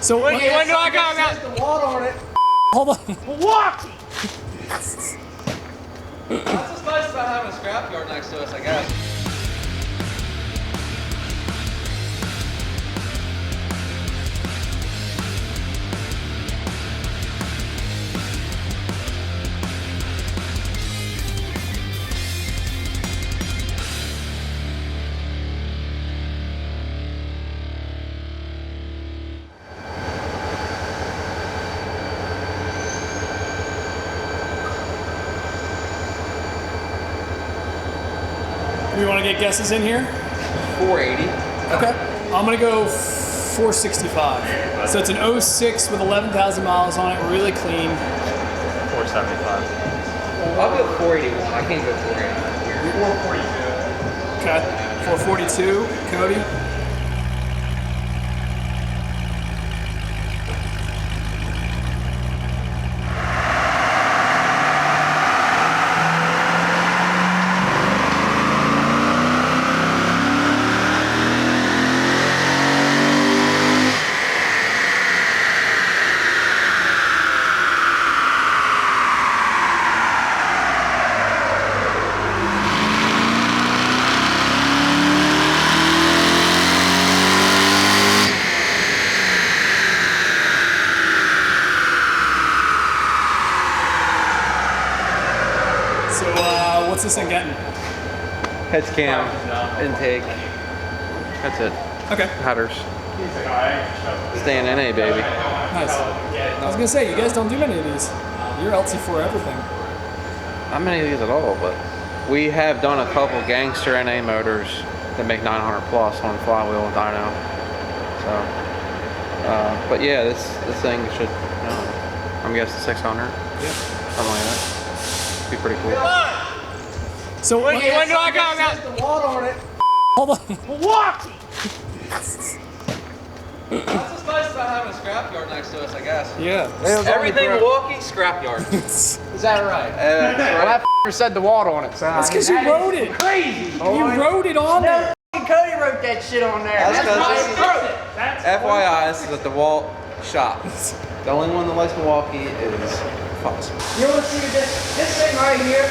So when do I go? The water on it. Hold on. Milwaukee. That's what's nice about having a scrapyard next to us, I guess. You want to get guesses in here? 480. Okay. I'm going to go 465. So it's an 06 with 11,000 miles on it, really clean. 475. I'll go 481. I can't go 480. 442. Okay. 442. Cody? So what's this thing getting? Heads cam, intake. That's it. Okay. Headers. Staying NA, baby. Nice. I was going to say, you guys don't do many of these. You're LT4 everything. Not many of these at all, but we have done a couple gangster NA motors that make 900 plus on flywheel and dyno. So, but yeah, this thing should, I'm guessing 600. Yeah. Something like that. Be pretty cool. So when do I go? The water on it. Hold on. Milwaukee. That's what's nice about having a scrapyard next to us, I guess. Yeah. Everything Milwaukee, scrapyard. Is that right? That's right. Well, that said the water on it. So That's because you wrote it. Crazy. You wrote it on there. Cody wrote that shit on there. That's That's FYI, this is at the Walt shop. The only one that likes Milwaukee is Fox. You want to see this thing right here?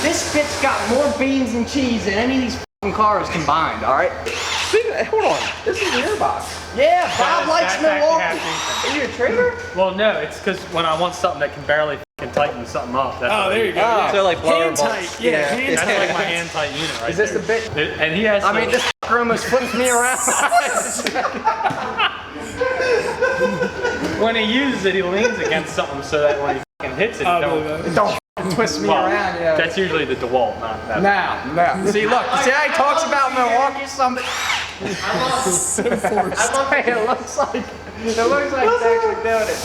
This bit's got more beans and cheese than any of these fucking cars combined, all right? Hold on, this is the airbox. Yeah, Bob likes That's Milwaukee. actually Are you a trader? Well, no, it's because when I want something that can barely fucking tighten something up. That's Oh, what there I you use. go. Yeah. So like blower Hand bolts. tight. Yeah, hand That's tight. like my hand tight unit right Is this there. the bit? And he has. I mean, this fucker almost flips me around. When he uses it, he leans against something so that when he fucking hits it, I it believe don't. that. Don't fucking twist me Well, around, you know. That's usually the DeWalt, not that. Now. See, look. See how he talks about Milwaukee? Something. So forced. It looks like he's actually doing it.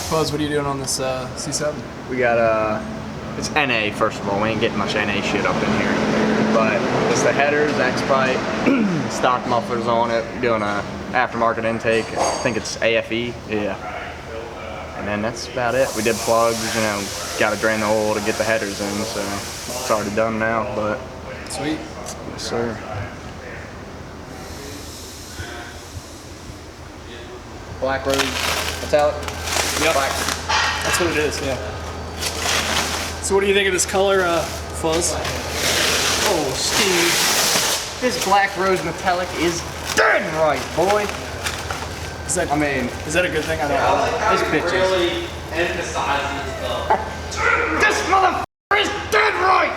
Buzz, what are you doing on this C7? We got it's NA first of all. We ain't getting much NA shit up in here, but it's the headers, X-Pipe, stock mufflers on it. We're doing a aftermarket intake. I think it's AFE, yeah. And then that's about it. We did plugs, got to drain the oil to get the headers in, so it's already done now. But Sweet. yes, sir. Black rose metallic. Yep. Black. That's what it is, yeah. So what do you think of this color, Fuzz? Oh, Steve. This black rose metallic is dead right, boy. Is that, I mean, is that a good thing? I don't know. this bitch Really emphasizes This motherfucker is dead right!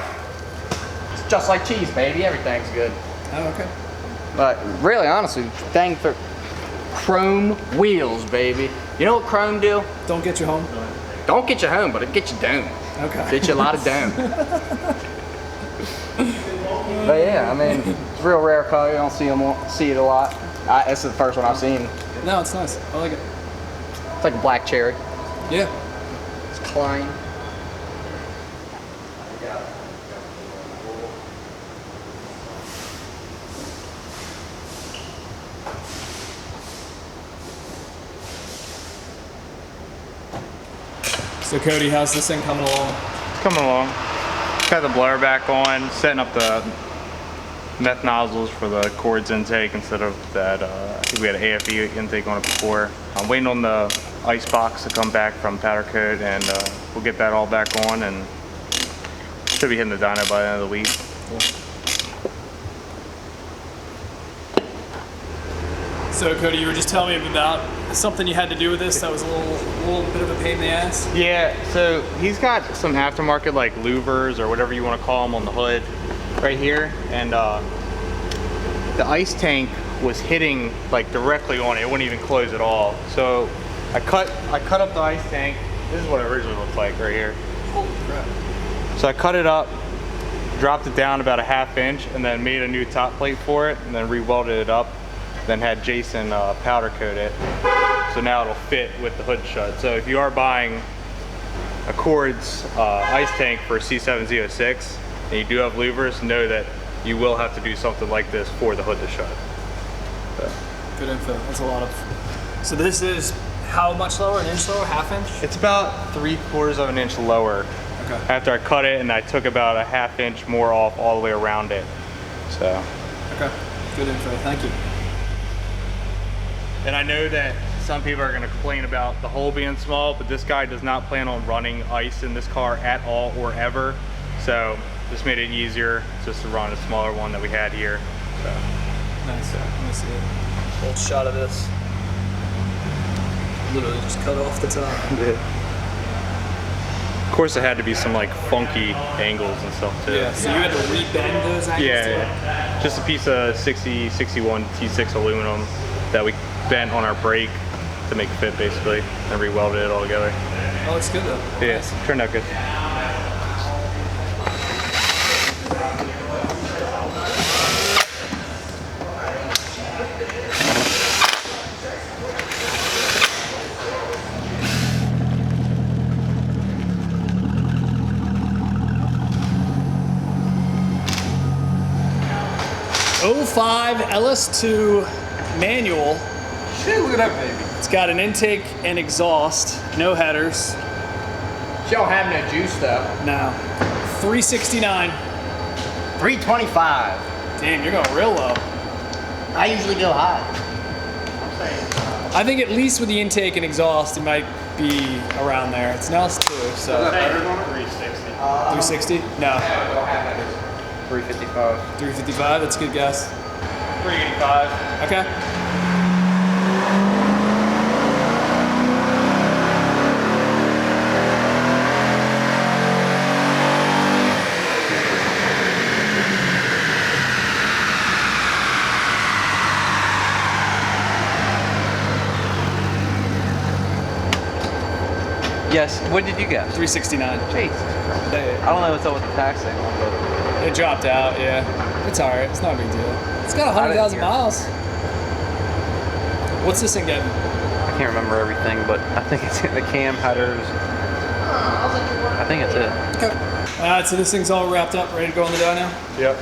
It's just like cheese, baby. Everything's good. Oh, okay. But really, honestly, dang for chrome wheels, baby. You know what chrome do? Don't get you home. Don't get you home, but it get you down. Okay. Get you a lot of down. But yeah, I mean, it's a real rare color. You don't see it a lot. This is the first one I've seen. No, it's nice. I like it. It's like a black cherry. Yeah. It's Klein. So Cody, how's this thing coming along? It's coming along. Got the blower back on, setting up the meth nozzles for the cords intake instead of that. I think we had an AFE intake on it before. I'm waiting on the ice box to come back from powder coat, and we'll get that all back on, and should be hitting the dyno by the end of the week. So Cody, you were just telling me about something you had to do with this that was a little bit of a pain in the ass. Yeah, so he's got some aftermarket like louvers or whatever you want to call them on the hood right here, and the ice tank was hitting like directly on it. It wouldn't even close at all. So I cut up the ice tank. This is what it originally looked like right here. Holy crap. So I cut it up, dropped it down about a 1/2 inch, and then made a new top plate for it, and then re-welded it up. Then had Jason powder coat it, so now it'll fit with the hood shut. So if you are buying a Cords ice tank for a C7Z06 and you do have louvers, know that you will have to do something like this for the hood to shut. So. Good info. That's a lot of. So this is how much lower? An inch lower? 1/2 inch? It's about 3/4 of an inch lower. Okay. After I cut it, and I took about a 1/2 inch more off all the way around it. So. Okay. Good info. Thank you. And I know that some people are going to complain about the hole being small, but this guy does not plan on running ice in this car at all or ever. So this made it easier just to run a smaller one that we had here. So. Nice. Let me see a old shot of this. Literally just cut off the top. Yeah. Of course, it had to be some like funky angles and stuff too. Yeah, so you had to rebend those angles? Yeah. Just a piece of 61 T6 aluminum that we bent on our brake to make it fit basically, and re-welded it all together. Oh, looks good though. Yeah, Nice. turned out good. '05 LS2 manual. Shit, look at that baby. It's got an intake and exhaust, no headers. She don't have no juice though. No. 369. 325. Damn, you're going real low. I usually go high. I think at least with the intake and exhaust, it might be around there. It's an LS2, so. 360. 360? No. 355. 355, that's a good guess. 385. Okay. Yes, what did you guess? 369. Jesus Christ. I don't know what's up with the taxing one, but It dropped out, yeah. It's alright, it's not a big deal. It's got 100,000 hear. miles. What's this thing getting? I can't remember everything, but I think it's in the cam headers. I think it's it. Okay. Alright, so this thing's all wrapped up, ready to go on the dyno? Yep.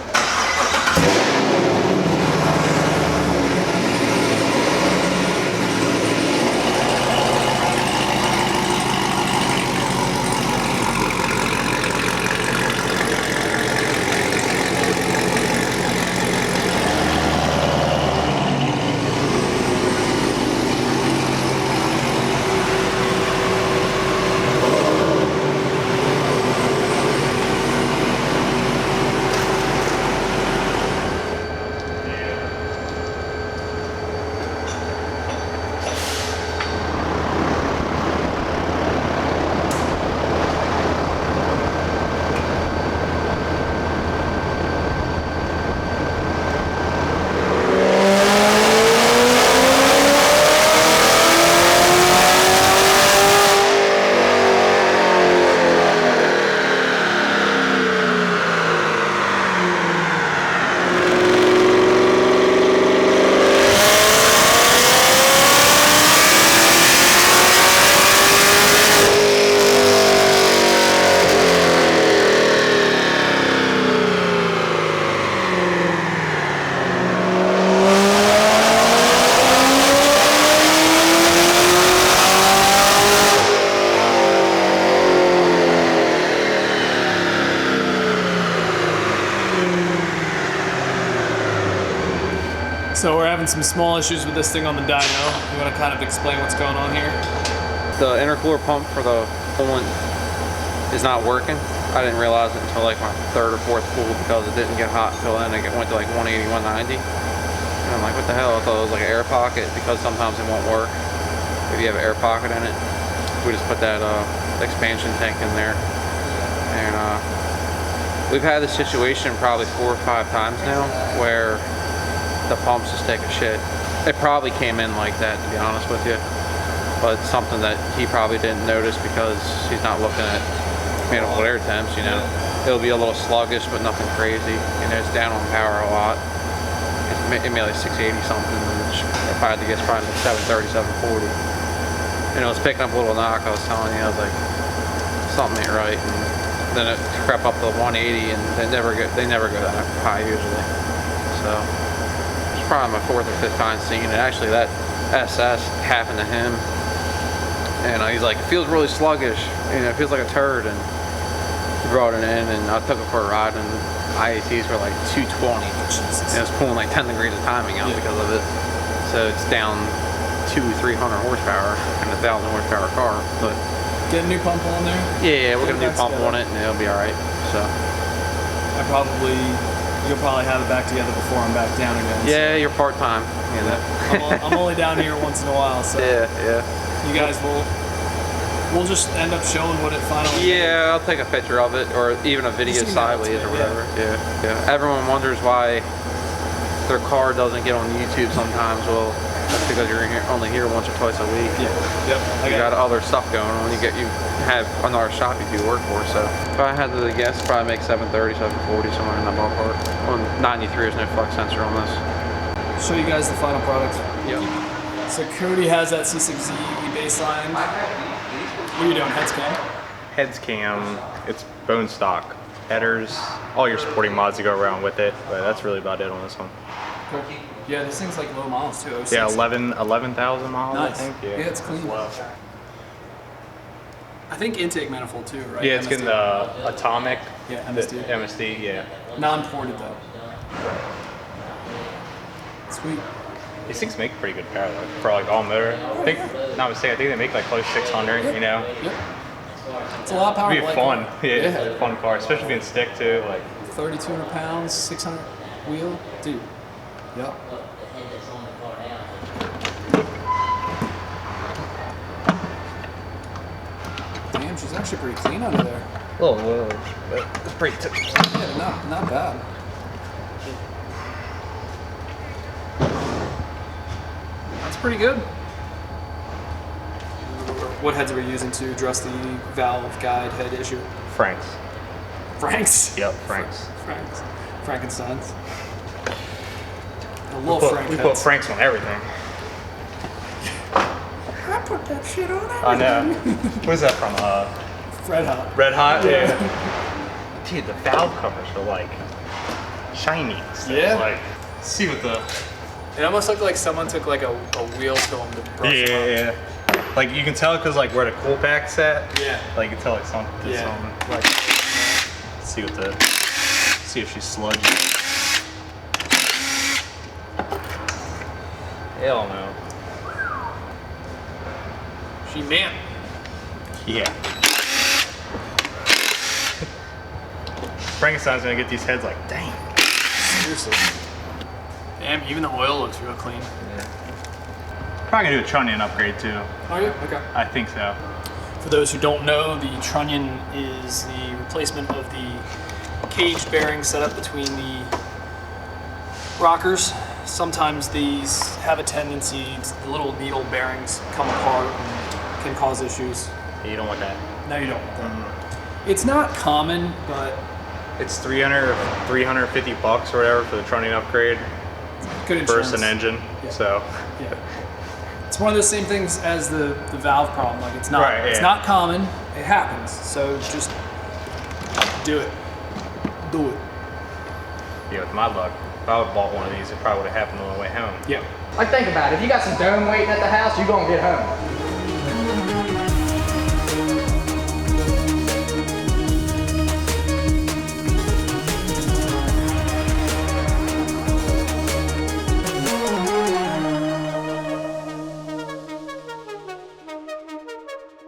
So we're having some small issues with this thing on the dyno. You want to kind of explain what's going on here? The intercooler pump for the coolant is not working. I didn't realize it until like my third or fourth pool because it didn't get hot until then. It went to like 180, 190. And I'm like, what the hell? I thought it was like an air pocket because sometimes it won't work if you have an air pocket in it. We just put that expansion tank in there. And we've had this situation probably 4 or 5 times now where the pumps just take a shit. It probably came in like that, to be honest with you. But it's something that he probably didn't notice because he's not looking at manifold air temps, you know. It'll be a little sluggish, but nothing crazy. You know, it's down on power a lot. It made like 680 something, which if I had to guess, probably like 730, 740. And it was picking up a little knock. I was telling you, I was like, something ain't right. And then it crept up to 180, and they never go that high usually. So it's probably my 4th or 5th time seeing it. Actually, that SS happened to him, and he's like, it feels really sluggish. You know, it feels like a turd. And he brought it in, and I took it for a ride, and IATs were like 220. And it was pulling like 10 degrees of timing out because of it. So it's down 200-300 horsepower in a 1,000 horsepower car. But Get a new pump on there? yeah, we're gonna do pump on it, and it'll be all right. So you'll probably have it back together before I'm back down again. yeah, you're part time. You know. I'm only down here once in a while, so Yeah. you guys we'll just end up showing what it finally. Yeah, I'll take a picture of it, or even a video Just email it to sideways me, or whatever. Yeah. Everyone wonders why their car doesn't get on YouTube sometimes. Well, that's because you're only here once or twice a week. Yeah. Yep. You got other stuff going on. You have another shop you do work for. So if I had to guess, probably make 730, 740, somewhere in that ballpark. On 93, there's no flex sensor on this. Show you guys the final product. Yep. So Cody has that C6Z baseline. What are you doing? Heads cam? Heads cam, it's bone stock. Headers, all your supporting mods to go around with it, but that's really about it on this one. Cool. Yeah, this thing's like low miles too. 06. Yeah, 11,000 miles, Nice. I think. Yeah, it's clean. I think intake manifold too, right? Yeah, it's MSD. getting the atomic. Yeah, MSD. The MSD, yeah. Non-ported though. Sweet. These things make pretty good power though, for like all motor. I think, not mistaken, I think they make like close 600, you know? Yep. It's a lot of power. It'd be like fun. that. Yeah, it's a fun car, especially being stick too. Like 3,200 pounds, 600 wheel, dude. Yep. Damn, she's actually pretty clean under there. a little, but it's pretty typical. Yeah, not bad. That's pretty good. What heads are we using to address the valve guide head issue? Franks. Frank's? Yep, Franks. Frank's. Frankenstein's. I We love put, Frank we heads. put Franks on everything. I put that shit on everything. I know. Where's that from? Red Hot. Red Hot? Yeah. Dude, the valve covers are like shiny and stuff. Yeah. Like, see what the... It almost looked like someone took like a wheel film to brush them up. Yeah. Like you can tell because like where the cool pack's at. Yeah. Like you can tell like something. Yeah. Like, see if she's sludgy. Hell no. She man. Yeah. Frankenstein's gonna get these heads like, dang. Seriously. Damn, even the oil looks real clean. Probably gonna do a trunnion upgrade too. Are you? Okay. I think so. For those who don't know, the trunnion is the replacement of the cage bearing set up between the rockers. Sometimes these have a tendency, the little needle bearings come apart and can cause issues. You don't want that. No, you don't want that. It's not common, but It's 300 or 350 bucks or whatever for the trunnion upgrade good insurance. versus an engine. Yeah. So Yeah. It's one of those same things as the valve problem. Like it's not Right, it's yeah. not common. It happens. So just do it. Do it. yeah, with my luck, if I would have bought one of these, it probably would have happened on the way home. Yeah. Like think about it, if you got some dome waiting at the house, you're gonna get home.